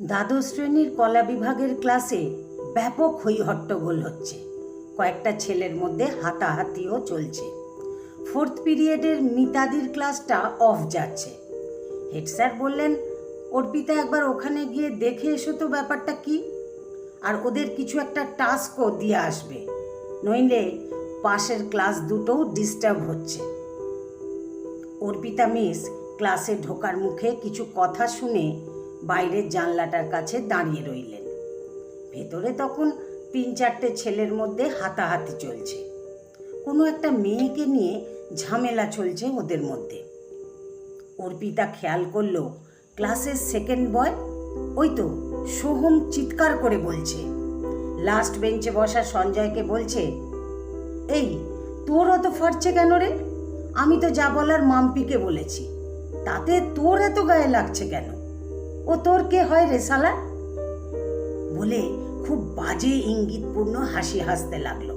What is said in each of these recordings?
দ্বাদশ শ্রেণীর কলা বিভাগের ক্লাসে ব্যাপক হইহট্টগোল হচ্ছে। কয়েকটা ছেলের মধ্যে হাতাহাতিও চলছে। ফোর্থ পিরিয়ডের মিতাদির ক্লাসটা অফ যাচ্ছে। হেড স্যার বললেন, অর্পিতা একবার ওখানে গিয়ে দেখে এসো তো ব্যাপারটা কি, আর ওদের কিছু একটা টাস্কও দিয়ে আসবে, নইলে পাশের ক্লাস দুটোও ডিস্টার্ব হচ্ছে। অর্পিতা মিস ক্লাসে ঢোকার মুখে কিছু কথা শুনে বাইরের জানলাটার কাছে দাঁড়িয়ে রইলেন। ভেতরে তখন 3-4টে ছেলের মধ্যে হাতাহাতি চলছে। কোনো একটা মেয়েকে নিয়ে ঝামেলা চলছে ওদের মধ্যে। অর্পিতা খেয়াল করলো ক্লাসের সেকেন্ড বয়, ওই তো সোহম, চিৎকার করে বলছে। লাস্ট বেঞ্চে বসা সঞ্জয়কে বলছে, এই তোর অত ফাটছে কেন রে? আমি তো যা বলার মাম্পিকে বলেছি, তাতে তোর এত গায়ে লাগছে কেন? ও তোর কে হয় রে শালা? বলে খুব বাজে ইঙ্গিতপূর্ণ হাসি হাসতে লাগলো।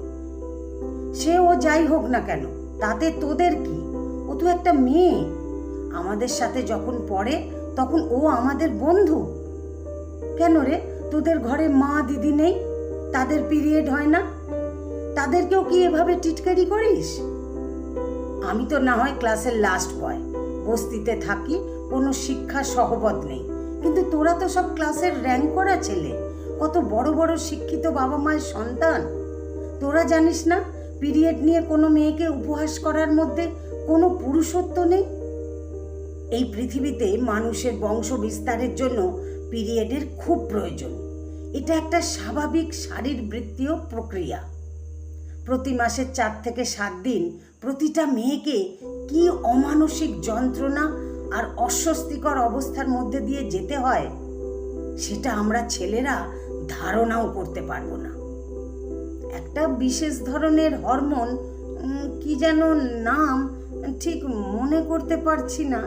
সে ও যাই হোক না কেন, তাতে তোদের কি? ও তো একটা মেয়ে। আমাদের সাথে যখন পড়ে তখন ও আমাদের বন্ধু। কেন রে, তোদের ঘরে মা দিদি নেই? তাদের পিরিয়ড হয় না? তাদেরকেও কি এভাবে টিটকারি করিস? আমি তো না হয় ক্লাসের লাস্ট বয়, বস্তিতে থাকি, কোনো শিক্ষা সহবত নেই, কিন্তু তোরা তো সব ক্লাসের র্যাঙ্ক করা ছেলে, কত বড় বড় শিক্ষিত বাবা মায়ের সন্তান। তোরা জানিস না পিরিয়ড নিয়ে কোনো মেয়েকে উপহাস করার মধ্যে কোনো পুরুষত্ব নেই? এই পৃথিবীতে মানুষের বংশ বিস্তারের জন্য পিরিয়ডের খুব প্রয়োজন। এটা একটা স্বাভাবিক শারীরবৃত্তীয় প্রক্রিয়া। প্রতি মাসের 4 থেকে 7 দিন প্রতিটা মেয়েকে কি অমানসিক যন্ত্রণা আর অস্বস্তিকর অবস্থার মধ্যে দিয়ে যেতে হয়, সেটা আমরা ছেলেরা ধারণাও করতে পারবো না। একটা বিশেষ ধরনের হরমোন, কি যেন নাম, ঠিক মনে করতে পারছি না,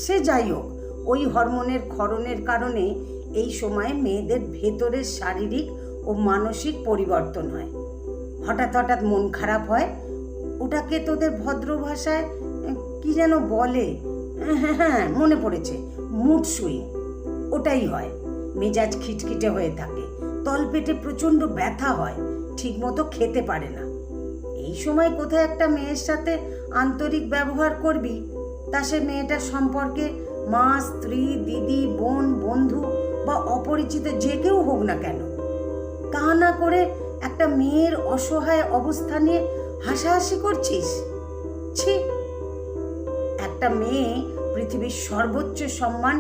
সে যাই হোক, ওই হরমোনের ক্ষরণের কারণে এই সময় মেয়েদের ভেতরের শারীরিক ও মানসিক পরিবর্তন হয়। হঠাৎ হঠাৎ মন খারাপ হয়, ওটাকে তোদের ভদ্র ভাষায় কি যেন বলে, হ্যাঁ মনে পড়েছে, মুড সুইং। ওটাই হয়। মেজাজ খিটখিটে হয়ে থাকে, তলপেটে প্রচণ্ড ব্যথা হয়, ঠিকমতো খেতে পারে না। এই সময় কোথায় একটা মেয়ের সাথে আন্তরিক ব্যবহার করবি, তা সে মেয়েটার সম্পর্কে মা, স্ত্রী, দিদি, বোন, বন্ধু বা অপরিচিত যে কেউ হোক না কেন, তা না করে একটা মেয়ের অসহায় অবস্থা নিয়ে হাসাহাসি করছিস? ছি! একটা মেয়ে পৃথিবীর সর্বোচ্চ সম্মান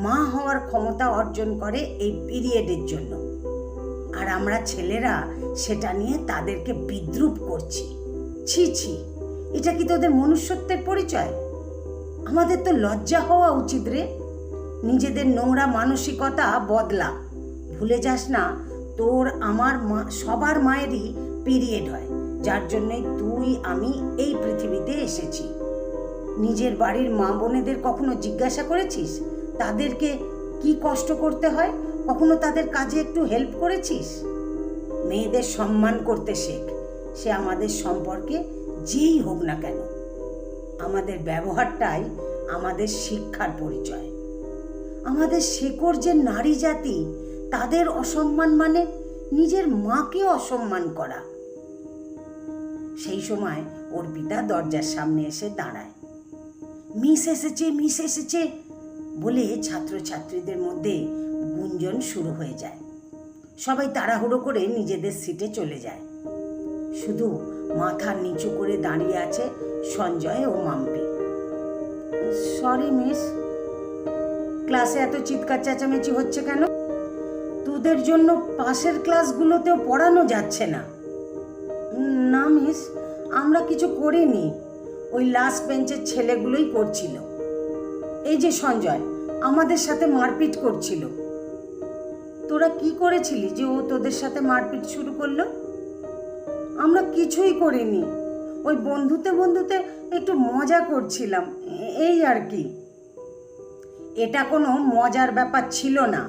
মা হওয়ার ক্ষমতা অর্জন করে এই পিরিয়ডের জন্য, আর আমরা ছেলেরা সেটা নিয়ে তাদেরকে বিদ্রূপ করছি। ছি ছি! এটা কি তোদের মনুষ্যত্বের পরিচয়? আমাদের তো লজ্জা হওয়া উচিত রে। নিজেদের নোংরা মানসিকতা বদলা। ভুলে যাস না, তোর আমার মা, সবার মায়েরই পিরিয়ড হয়, যার জন্যই তুই আমি এই পৃথিবীতে এসেছি। নিজের বাড়ির মা বোনেদের কখনো জিজ্ঞাসা করেছিস তাদেরকে কি কষ্ট করতে হয়? কখনো তাদের কাজে একটু হেল্প করেছিস? মেয়েদের সম্মান করতে শেখ, সে আমাদের সম্পর্কে যেই হোক না কেন। আমাদের ব্যবহারটাই আমাদের শিক্ষার পরিচয়। আমাদের শেকড় যে নারী জাতি, তাদের অসম্মান মানে নিজের মাকে অসম্মান করা। সেই সময় অর্পিতা দরজার সামনে এসে দাঁড়ায়। মিস এসেছে, মিস এসেছে বলে ছাত্রছাত্রীদের মধ্যে গুঞ্জন শুরু হয়ে যায়। সবাই তাড়াহুড়ো করে নিজেদের সিটে চলে যায়। শুধু মাথা নিচু করে দাঁড়িয়ে আছে সঞ্জয় ও মাম্পি। সরি মিস, ক্লাসে এত চিৎকার চেঁচামেচি হচ্ছে কেন? তোদের জন্য পাশের ক্লাসগুলোতেও পড়ানো যাচ্ছে না। না মিস, আমরা কিছু করিনি, ওই লাস্ট বেঞ্চের ছেলেগুলোই করছিল। এই যে সঞ্জয় আমাদের সাথে মারপিট করছিল। তোরা কি করেছিলি যে ও তোদের সাথে মারপিট শুরু করলো? আমরা কিছুই করিনি, ওই বন্ধুতে বন্ধুতে একটু মজা করছিলাম, এই আর কি। এটা কোনো মজার ব্যাপার ছিল না,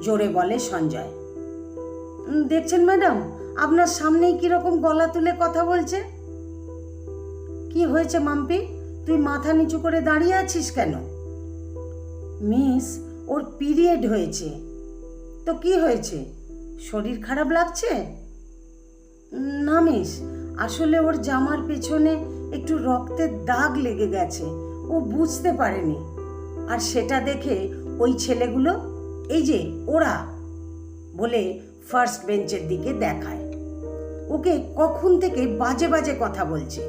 জোরে বলে সঞ্জয়। দেখছেন ম্যাডাম, আপনার সামনেই কিরকম গলা তুলে কথা বলছে। কি হয়েছে মাম্পি, তুই মাথা নিচু করে দাঁড়িয়ে আছিস কেন? মিস, ওর পিরিয়ড হয়েছে। তো কি হয়েছে, শরীর খারাপ লাগছে? না মিস, আসলে ওর জামার পেছনে একটু রক্তের দাগ লেগে গেছে, ও বুঝতে পারেনি। আর সেটা দেখে ওই ছেলেগুলো, এই যে ওরা, বলে ফার্স্ট বেঞ্চের দিকে দেখায়, ওকে কখন থেকে বাজে বাজে কথা বলছে।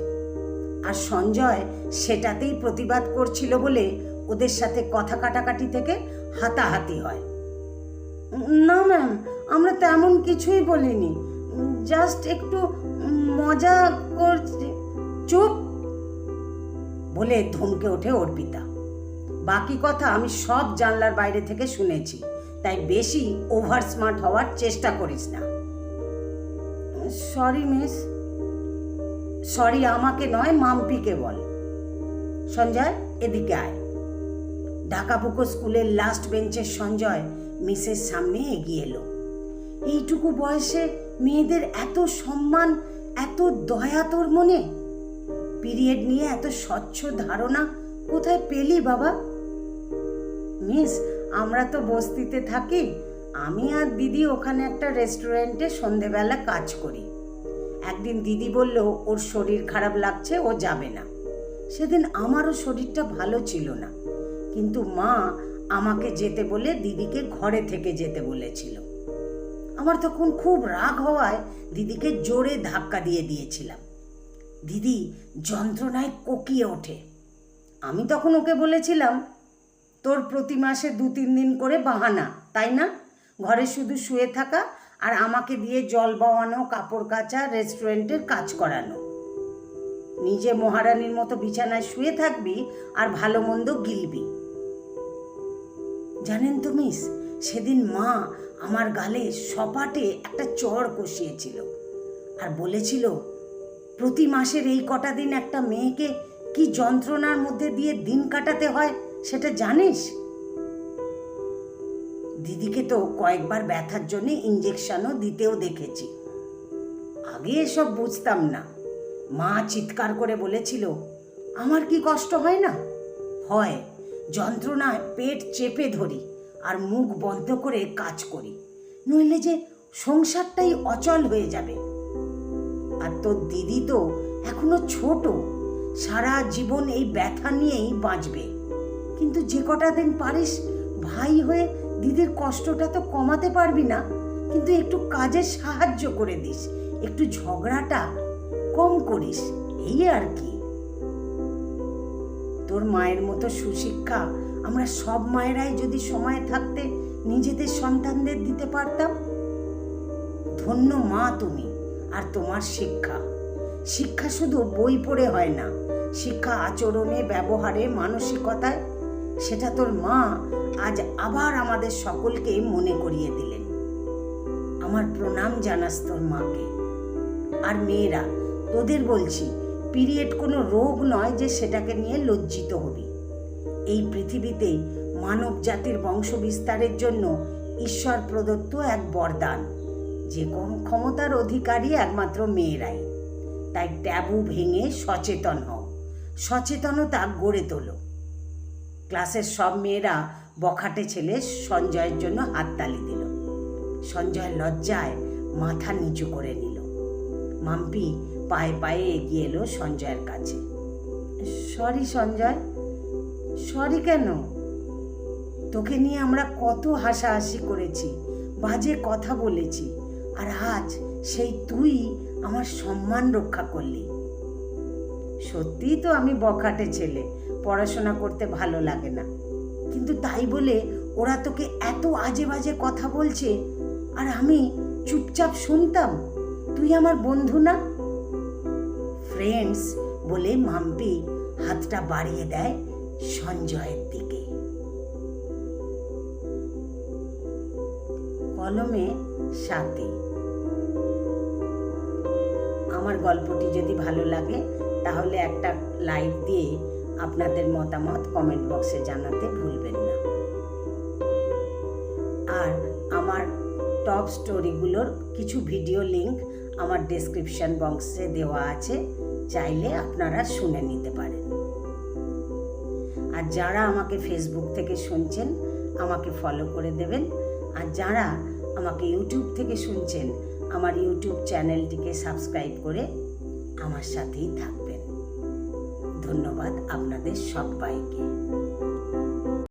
আর সঞ্জয় সেটাতেই প্রতিবাদ করছিল বলে ওদের সাথে কথা কাটাকাটি থেকে হাতাহাতি হয়। না ম্যাম, আমরা তেমন কিছুই বলিনি, জাস্ট একটু মজা করছি। চুপ, বলে ধমকে ওঠে অর্পিতা। বাকি কথা আমি সব জানলার বাইরে থেকে শুনেছি, তাই বেশি ওভার স্মার্ট হওয়ার চেষ্টা করিস না। Sorry miss. সরি আমাকে নয়, মাম্পিকে বল। সঞ্জয়, এদিকে আয়। ঢাকাপুকো স্কুলের লাস্ট বেঞ্চের সঞ্জয় মিসের সামনে এগিয়ে এলো। এইটুকু বয়সে মেয়েদের এত সম্মান, এত দয়া তোর মনে? পিরিয়ড নিয়ে এত স্বচ্ছ ধারণা কোথায় পেলি বাবা? মিস, আমরা তো বস্তিতে থাকি, আমি আর দিদি ওখানে একটা রেস্টুরেন্টে সন্ধেবেলা কাজ করি। একদিন দিদি বলল ওর শরীর খারাপ লাগছে, ও যাবে না। সেদিন আমারও শরীরটা ভালো ছিল না, কিন্তু মা আমাকে যেতে বলে দিদিকে ঘরে থেকে যেতে বলেছিল। আমার তখন খুব রাগ হওয়ায় দিদিকে জোরে ধাক্কা দিয়ে দিয়েছিলাম। দিদি যন্ত্রণায় কোকিয়ে ওঠে। আমি তখন ওকে বলেছিলাম, তোর প্রতি মাসে 2-3 দিন করে বাহানা, তাই না? ঘরে শুধু শুয়ে থাকা আর আমাকে দিয়ে জল বওয়ানো, কাপড় কাচা, রেস্টুরেন্টের কাজ করানো। নিজে মহারানীর মতো বিছানায় শুয়ে থাকবি আর ভালো মন্দ গিলবি। জানেন তো মিস, সেদিন মা আমার গালে সপাটে একটা চড় কষিয়েছিল আর বলেছিল, প্রতি মাসের এই কটা দিন একটা মেয়েকে কি যন্ত্রণার মধ্যে দিয়ে দিন কাটাতে হয় সেটা জানিস? দিদিকে তো কয়েকবার ব্যথার জন্য ইঞ্জেকশনও দিতেও দেখেছি। আগে এসব বুঝতাম না। মা চিৎকার করে বলেছিল, আমার কি কষ্ট হয় না? হয়। যন্ত্রণায় পেট চেপে ধরি আর মুখ বন্ধ করে কাজ করি, নইলে যে সংসারটাই অচল হয়ে যাবে। আর তোর দিদি তো এখনো ছোট, সারা জীবন এই ব্যথা নিয়েই বাঁচবে। কিন্তু যে কটা দিন পারিস ভাই হয়ে দিদির কষ্টটা তো কমাতে পারবি না, কিন্তু একটু কাজে সাহায্য করে দিস, একটু ঝগড়াটা কম করিস, এই আর কি। তোর মায়ের মতো সুশিক্ষা আমরা সব মায়েরাই যদি সময় থাকতে নিজেদের সন্তানদের দিতে পারতাম। ধন্য মা তুমি আর তোমার শিক্ষা। শিক্ষা শুধু বই পড়ে হয় না, শিক্ষা আচরণে, ব্যবহারে, মানসিকতায়। সেটা তোর মা আজ আবার আমাদের সকলকে মনে করিয়ে দিলেন। আমার প্রণাম জানাস তোর মাকে। আর মেয়েরা, তোদের বলছি, পিরিয়ড কোনো রোগ নয় যে সেটাকে নিয়ে লজ্জিত হবি। এই পৃথিবীতে মানব জাতির বংশ বিস্তারের জন্য ঈশ্বর প্রদত্ত এক বরদান, যে ক্ষমতার অধিকারী একমাত্র মেয়েরাই। তাই ট্যাবু ভেঙে সচেতন হও, সচেতনতা গড়ে তোলো। ক্লাসের সব মেয়েরা বখাটে ছেলে সঞ্জয়ের জন্য হাততালি দিল। সঞ্জয় লজ্জায় মাথা নিচু করে নিল। মাম্পি পায়ে পায়ে এগিয়ে এলো সঞ্জয়ের কাছে। সরি সঞ্জয়। সরি কেন? তোকে নিয়ে আমরা কত হাসাহাসি করেছি, বাজে কথা বলেছি, আর আজ সেই তুই আমার সম্মান রক্ষা করলি। সত্যিই তো আমি বখাটে ছেলে, পড়াশোনা করতে ভালো লাগে না, কিন্তু তাই বলে ওরা তোকে এত আজে বাজে কথা বলছে আর আমি চুপচাপ শুনতাম? তুই আমার বন্ধু না? ফ্রেন্ডস বলে মাম্পি হাতটা বাড়িয়ে দেয় সঞ্জয়ের দিকে। কলমে সাথী। আমার গল্পটি যদি ভালো লাগে তাহলে একটা লাইক দিয়ে আপনাদের মতামত কমেন্ট বক্সে জানাতে ভুলবেন না। আর আমার টপ স্টোরিগুলোর কিছু ভিডিও লিংক আমার ডেসক্রিপশন বক্সে দেওয়া আছে, চাইলে আপনারা শুনে নিতে পারেন। আর যারা আমাকে ফেসবুক থেকে শুনছেন, আমাকে ফলো করে দেবেন। আর যারা আমাকে ইউটিউব থেকে শুনছেন, আমার ইউটিউব চ্যানেলটিকে সাবস্ক্রাইব করে আমার সাথেই থাকবেন। ধন্যবাদ আপনাদের সবাইকে।